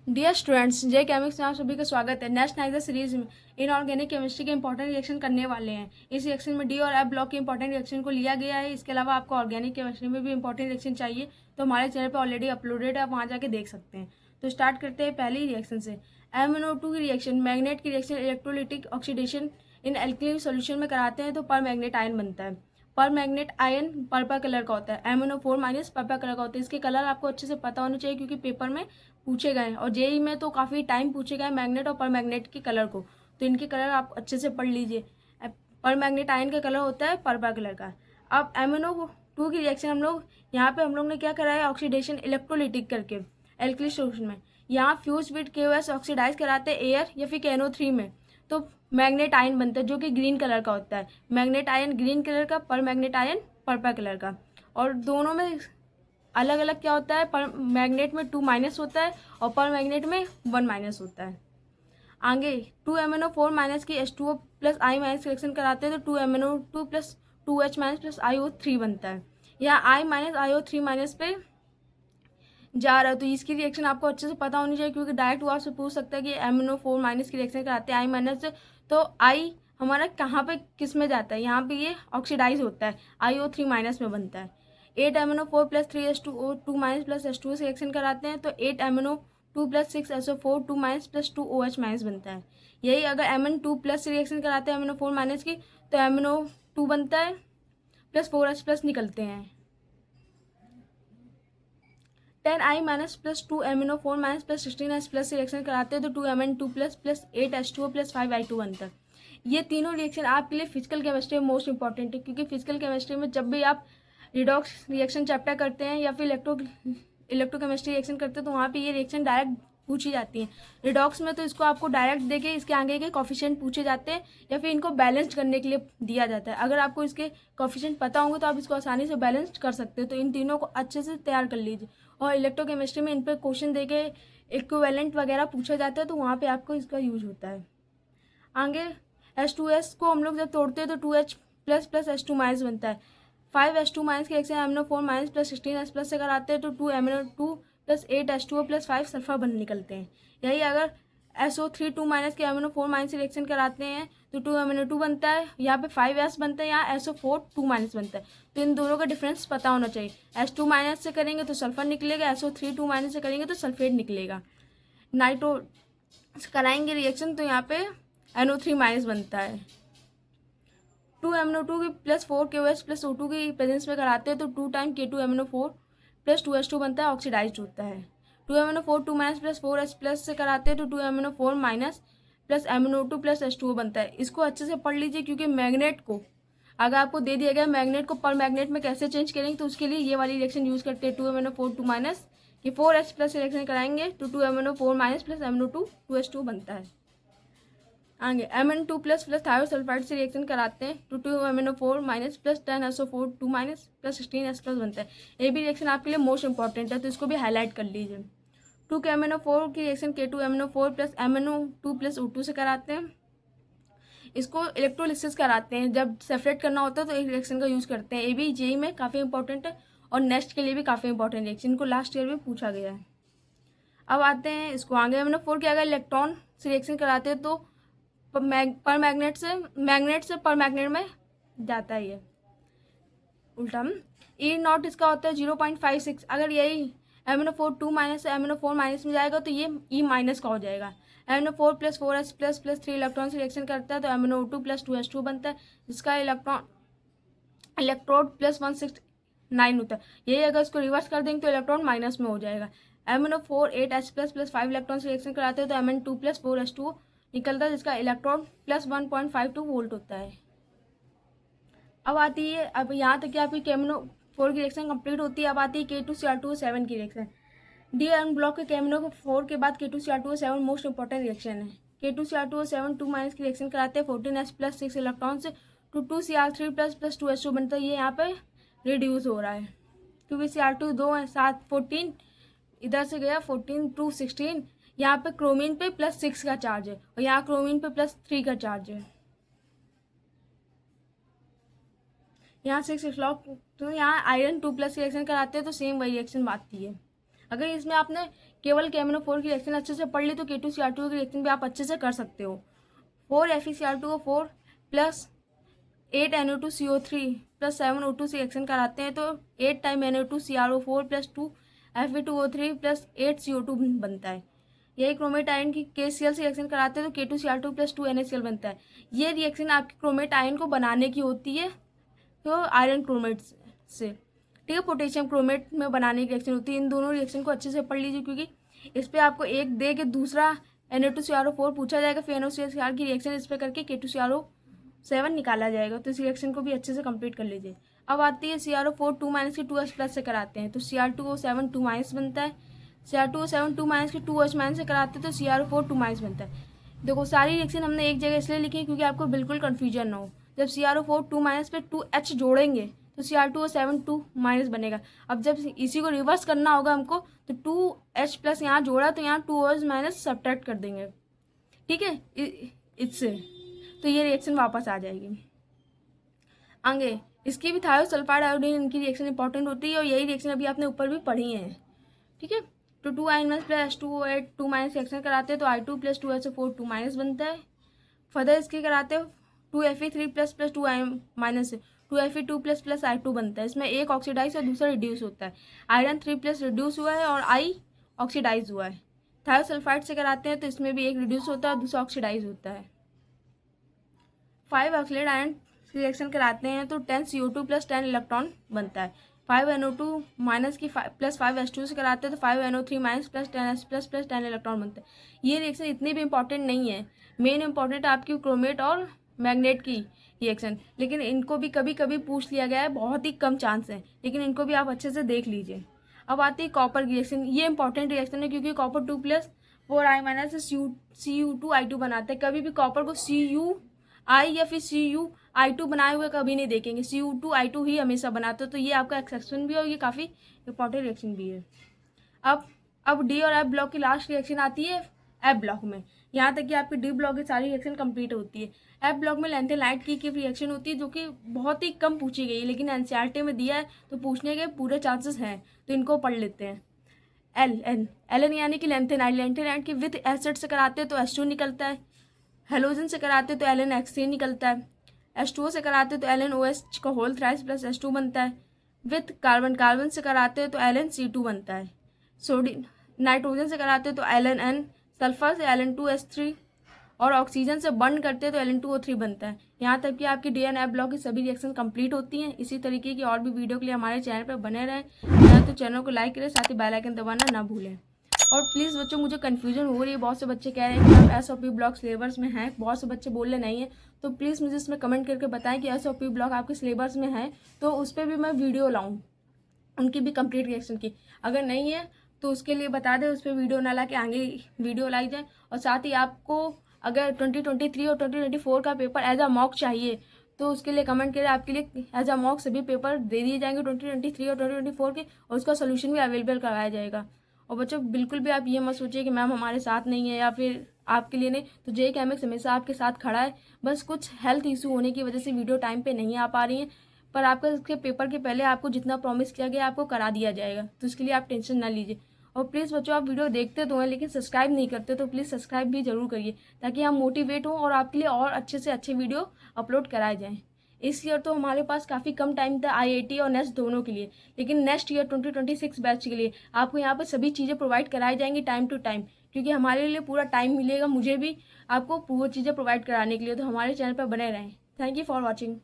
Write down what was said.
Dear students, जे केमिक्स में आप सभी का स्वागत है। नेक्स्ट नाइजर सीरीज में इनऑर्गेनिक केमिस्ट्री के इंपॉर्टेंट रिएक्शन करने वाले हैं। इस रिएक्शन में डी और एफ ब्लॉक के इंपॉर्टेंट रिएक्शन को लिया गया है। इसके अलावा आपको ऑर्गेनिक केमिस्ट्री में भी इंपॉर्टेंट रिएक्शन चाहिए तो हमारे चैनल पर ऑलरेडी अपलोडेड है, आप वहाँ जाके देख सकते हैं। तो स्टार्ट करते हैं पहली रिएक्शन से। MnO2 की रिएक्शन मैग्नेट की रिएक्शन इलेक्ट्रोलिटिक ऑक्सीडेशन इन एल्कलीन सोल्यूशन में कराते हैं तो पर मैग्नेट आयन बनता है। पर मैग्नेट आयन पर्पल कलर का होता है। MnO4 माइनस पर्पल कलर का होता है। इसके कलर आपको अच्छे से पता होना चाहिए क्योंकि पेपर में पूछे गए हैं और जेई में तो काफ़ी टाइम पूछे गए मैग्नेट और पर मैग्नेट के कलर को, तो इनके कलर आप अच्छे से पढ़ लीजिए। पर मैग्नेट आयन का कलर होता है पर्पल कलर का। अब MnO2 की रिएक्शन हम लोग ने क्या करा है, ऑक्सीडेशन इलेक्ट्रोलिटिक करके एल्कली सोल्यूशन में। यहाँ फ्यूज विद KOS ऑक्सीडाइज कराते हैं एयर या फिर KNO3 में, तो मैग्नेट आयन बनता है जो कि ग्रीन कलर का होता है। मैग्नेट आयन ग्रीन कलर का, पर मैग्नेट आयन पर्पल कलर का। और दोनों में अलग अलग क्या होता है, पर मैग्नेट में 2 माइनस होता है और पर मैग्नेट में 1 माइनस होता है। आगे 2MnO4 माइनस की H2O plus I minus reaction कराते हैं तो 2MnO2 plus 2H minus plus IO3 बनता है। यहाँ I माइनस IO3 माइनस पे जा रहा है तो इसकी रिएक्शन आपको अच्छे से पता होनी चाहिए क्योंकि डायरेक्ट वो आपसे पूछ सकता है कि MnO4 माइनस की रिएक्शन कराते हैं I माइनस से, तो I हमारा कहाँ पे किस में जाता है, यहाँ पे ये ऑक्सीडाइज होता है, IO3 माइनस में बनता है। 8MnO4 plus 3H2O 2 minus plus H2O से रिएक्शन कराते हैं तो 8MnO2 plus 6SO4 2 minus plus 2OH minus बनता है। यही अगर Mn2 प्लस से रिएक्शन कराते हैं MnO4 माइनस की तो MnO2 बनता है प्लस 4H प्लस निकलते हैं। 10I minus plus 2MnO4 minus plus 16H plus से रिएक्शन कराते हैं तो 2Mn2 plus plus 8H2O plus 5I2 बनता है। ये तीनों रिएक्शन आपके लिए फिजिकल केमिस्ट्री में मोस्ट इंपॉर्टेंट है क्योंकि फिजिकल केमिस्ट्री में जब भी आप रिडॉक्स रिएक्शन चैप्टर करते हैं या फिर इलेक्ट्रोकेमिस्ट्री रिएक्शन करते हैं तो वहाँ पे ये रिएक्शन डायरेक्ट पूछी जाती है। रिडॉक्स में तो इसको आपको डायरेक्ट देके इसके आगे के कॉफिशिएंट पूछे जाते हैं या फिर इनको बैलेंस्ड करने के लिए दिया जाता है। अगर आपको इसके कॉफिशिएंट पता होंगे तो आप इसको आसानी से बैलेंस्ड कर सकते हो, तो इन तीनों को अच्छे से तैयार कर लीजिए। और इलेक्ट्रोकेमिस्ट्री में इन पर क्वेश्चन देके इक्विवेलेंट वगैरह पूछा जाता है तो वहाँ पे आपको इसका यूज होता है। आगे H2S को हम लोग जब तोड़ते हैं तो 2H plus plus H2 minus बनता है। 5H2 माइनस के reaction MnO4 minus plus 16H plus से कराते हैं तो 2MnO2 plus 8H2O plus 5 sulphur बन निकलते हैं। यही अगर SO3 2 माइनस के MnO4 माइनस से रिएक्शन कराते हैं तो 2MnO2 बनता है, यहाँ पे 5S बनता है, यहाँ SO4 2 माइनस बनता है। तो इन दोनों का डिफरेंस पता होना चाहिए। H2 माइनस से करेंगे तो सल्फर निकलेगा, SO3 2 माइनस से करेंगे तो सल्फेट निकलेगा। नाइट्रो कराएंगे रिएक्शन तो यहाँ पे NO3 माइनस बनता है। 2MnO2 की प्लस 4KOH प्लस O2 की प्रेजेंस में कराते हैं तो 2 टाइम K2MnO4 प्लस 2H2 बनता है, ऑक्सीडाइज होता है। 2MnO4 2 minus plus 4H plus से कराते हैं तो 2MnO4 minus plus MnO2 plus H2O बनता है। इसको अच्छे से पढ़ लीजिए क्योंकि मैग्नेट को अगर आपको दे दिया गया मैग्नेट को पर मैग्नेट में कैसे चेंज करेंगे तो उसके लिए ये वाली रिएक्शन यूज़ करते हैं। 2MnO4 2 माइनस कि 4H प्लस रिएक्शन कराएंगे तो 2MnO4 minus plus MnO2 2H2 बनता है। आगे Mn2 प्लस प्लस थायोसल्फाइड से रिएक्शन कराते हैं तो 2MnO4 minus plus 10SO4 2 minus plus 16S plus बनता है। ये भी रिएक्शन आपके लिए मोस्ट इंपॉर्टेंट है तो इसको भी हाईलाइट कर लीजिए। 2KMnO4 की reaction K2MnO4 plus MnO2 plus O2 से कराते हैं। इसको इलेक्ट्रोलिसिस कराते हैं, जब सेपरेट करना होता है तो एक रिएक्शन का यूज़ करते हैं। ये भी जेई में काफ़ी इंपॉर्टेंट है और नेक्स्ट के लिए भी काफ़ी इंपॉर्टेंट रिएक्शन, इनको लास्ट ईयर में पूछा गया है। अब आते हैं इसको आगे। MnO4 के अगर इलेक्ट्रॉन से रिएक्शन कराते हैं तो पर मैग्नेट से पर मैग्नेट में जाता है, ये उल्टा। E0 इसका होता है 0.56। अगर यही MnO4 2 माइनस से MnO4 माइनस में जाएगा तो ये E माइनस का हो जाएगा। MnO4 plus 4H plus plus 3 electron से रिएक्शन करता है तो MnO2 प्लस 2H2 बनता है जिसका इलेक्ट्रोड प्लस 169 होता है। यही अगर इसको रिवर्स कर देंगे तो इलेक्ट्रॉन माइनस में हो जाएगा। MnO4 8H plus plus 5 electron से रिएक्शन कराते हैं तो Mn2 प्लस 4H2 निकलता है जिसका इलेक्ट्रॉन प्लस 1.52 वोल्ट होता है। अब आती है, अब यहाँ तक कि आपकी KMnO4 की रिएक्शन कंप्लीट होती है। अब आती है K2Cr2O7 की रिएक्शन। डी एन ब्लॉक के KMnO4 के बाद K2Cr2O7 मोस्ट इंपॉर्टेंट रिएक्शन है। K2Cr2O7 2 माइनस की रिएक्शन कराते हैं 14H प्लस 6 इलेक्ट्रॉन से तो 2Cr3 प्लस प्लस 2H2 बनता है। ये यहाँ पे रिड्यूस हो रहा है क्योंकि Cr2 दो है, 7 14 इधर से गया 14 टू 16। यहाँ पे क्रोमीन पे प्लस 6 का चार्ज है और यहाँ क्रोमीन पे प्लस 3 का चार्ज है। यहाँ 6 इलेक्ट्रॉन तो यहाँ आयरन 2 प्लस की रिएक्शन कराते हैं तो सेम वही रिएक्शन आती है। अगर इसमें आपने केवल KMnO4 की रिएक्शन अच्छे से पढ़ ली तो K2Cr2 की रिएक्शन भी आप अच्छे से कर सकते हो। 4 FeCl2O4 plus 8 NO2CO3 plus 7 O2 से रिएक्शन कराते हैं तो 8 time NO2CrO4 plus 2 Fe2O3 plus 8 CO2 बनता है। यही क्रोमेट आयन की KCl से रिएक्शन कराते हैं तो K2Cr2 प्लस 2 NaCl बनता है। ये रिएक्शन आपके क्रोमेट आयन को बनाने की होती है तो आयरन क्रोमेट से, ठीक है, पोटेशियम क्रोमेट में बनाने की रिएक्शन होती है। इन दोनों रिएक्शन को अच्छे से पढ़ लीजिए क्योंकि इस पर आपको एक दे के दूसरा Na2CrO4 पूछा जाएगा, फिर NaCl की रिएक्शन इस पर करके K2CrO7 निकाला जाएगा। तो इस रिएक्शन को भी अच्छे से कंप्लीट कर लीजिए। अब आती है CrO4 2- की 2H प्लस से कराते हैं तो Cr2O7 2- बनता है। Cr2O7 2- की 2H- से कराते हैं तो CrO4 2- बनता है। देखो सारी रिएक्शन हमने एक जगह इसलिए लिखी है क्योंकि आपको बिल्कुल कन्फ्यूजन ना हो। जब CrO4 2- पे 2H जोड़ेंगे तो Cr2O7 2- बनेगा। अब जब इसी को रिवर्स करना होगा हमको तो 2H प्लस यहाँ जोड़ा तो यहाँ 2OH- सब्ट्रैक्ट कर देंगे, ठीक है, इससे तो ये रिएक्शन वापस आ जाएगी। आगे इसकी भी थायोसल्फाइड आयोडीन इनकी रिएक्शन इंपॉर्टेंट होती है और यही रिएक्शन अभी आपने ऊपर भी पढ़ी है, ठीक है। तो 2 प्लस H2O8 2- रिएक्शन कराते हैं तो I2 प्लस 2SO4 2- बनता है। फर्दर इसके कराते हो 2Fe3 plus plus 2 2Fe2 plus plus I2 बनता है। इसमें एक ऑक्सीडाइज और दूसरा रिड्यूस होता है। आयरन 3 प्लस रिड्यूस हुआ है और I ऑक्सीडाइज हुआ है। थायोसल्फाइड से कराते हैं तो इसमें भी एक रिड्यूस होता है और दूसरा ऑक्सीडाइज होता है। 5 ऑक्सीडेड आयरन रिएक्शन कराते हैं तो 10 CO2 प्लस 10 इलेक्ट्रॉन बनता है। 5 NO2 माइनस की प्लस 5 H2 से कराते हैं तो 5 NO3 minus plus 10 H plus plus 10 electron बनता है। ये रिएक्शन इतनी भी इंपॉर्टेंट नहीं है, मेन इंपॉर्टेंट आपकी क्रोमेट और मैग्नेट की रिएक्शन, लेकिन इनको भी कभी कभी पूछ लिया गया है, बहुत ही कम चांस है, लेकिन इनको भी आप अच्छे से देख लीजिए। अब आती है कॉपर की रिएक्शन। ये इंपॉर्टेंट रिएक्शन है क्योंकि कॉपर 2 प्लस 4I- से Cu2I2 बनाते हैं। कभी भी कॉपर को Cu या फिर Cu बनाए हुए कभी नहीं देखेंगे, Cu2I2 ही हमेशा बनाते हो। तो ये आपका एक्सेप्शन भी है और ये काफ़ी इंपॉर्टेंट रिएक्शन भी है। अब डी और एफ ब्लॉक की लास्ट रिएक्शन आती है एफ ब्लॉक में। यहाँ तक कि आपकी डी ब्लॉक की सारी रिएक्शन कंप्लीट होती है। एफ ब्लॉक में लेंथेनाइट की रिएक्शन होती है जो कि बहुत ही कम पूछी गई है, लेकिन एनसीईआरटी में दिया है तो पूछने के पूरे चांसेस हैं, तो इनको पढ़ लेते हैं। एल एन यानी कि लेंथेनाइट की विथ एसिड से कराते हैं तो H2 निकलता है। हेलोजन से कराते हैं तो LnX3 निकलता है। H2O से कराते हैं तो LnOH का होल थ्राइस प्लस H2 बनता है। विथ कार्बन से कराते हैं तो LnC2 बनता है। सोडियम नाइट्रोजन से कराते हैं तो LnN, सल्फर से Ln2S3 और ऑक्सीजन से बर्न करते हैं तो Ln2O3 बनता है। यहाँ तक कि आपकी डी एंड एफ ब्लॉक की सभी रिएक्शन कंप्लीट होती हैं। इसी तरीके की और भी वीडियो के लिए हमारे चैनल पर बने रहें, या तो चैनल को लाइक करें, साथ ही बेल आइकन दबाना ना भूलें। और प्लीज़ बच्चों, मुझे कन्फ्यूजन हो रही है, बहुत से बच्चे कह रहे हैं कि आप SOP ब्लॉक सिलेबस में हैं, बहुत से बच्चे बोल रहे नहीं है, तो प्लीज़ मुझे इसमें कमेंट करके बताएं कि SOP ब्लॉक आपके सिलेबस में है तो उस पर भी मैं वीडियो लाऊं, उनकी भी कंप्लीट रिएक्शन की। अगर नहीं है तो उसके लिए बता दें, उस पर वीडियो ना ला के आगे वीडियो लाई जाए। और साथ ही आपको अगर 2023 और 2024 का पेपर एज अ मॉक चाहिए तो उसके लिए कमेंट करें, आपके लिए एज अ मॉक सभी पेपर दे दिए जाएंगे 2023 और 2024 के, और उसका सोल्यूशन भी अवेलेबल करवाया जाएगा। और बच्चों बिल्कुल भी आप ये मत सोचिए कि मैम हमारे साथ नहीं है या फिर आपके लिए नहीं, तो JEE केमिक्स हमेशा आपके साथ खड़ा है। बस कुछ हेल्थ इशू होने की वजह से वीडियो टाइम पे नहीं आ पा रही है, पर आपका इसके पेपर के पहले आपको जितना प्रॉमिस किया गया आपको करा दिया जाएगा, तो इसके लिए आप टेंशन ना लीजिए। और प्लीज़ बच्चों, आप वीडियो देखते तो हैं लेकिन सब्सक्राइब नहीं करते, तो प्लीज़ सब्सक्राइब भी जरूर करिए ताकि हम मोटिवेट हों और आपके लिए और अच्छे से अच्छे वीडियो अपलोड कराए जाएँ। इस ईयर तो हमारे पास काफ़ी कम टाइम था IIT और नेक्स्ट दोनों के लिए, लेकिन नेक्स्ट ईयर 2026 बैच के लिए आपको यहाँ पर सभी चीज़ें प्रोवाइड कराई जाएंगी टाइम टू टाइम, क्योंकि हमारे लिए पूरा टाइम मिलेगा, मुझे भी आपको पूरी चीज़ें प्रोवाइड कराने के लिए। तो हमारे चैनल पर बने रहें। Thank you for watching.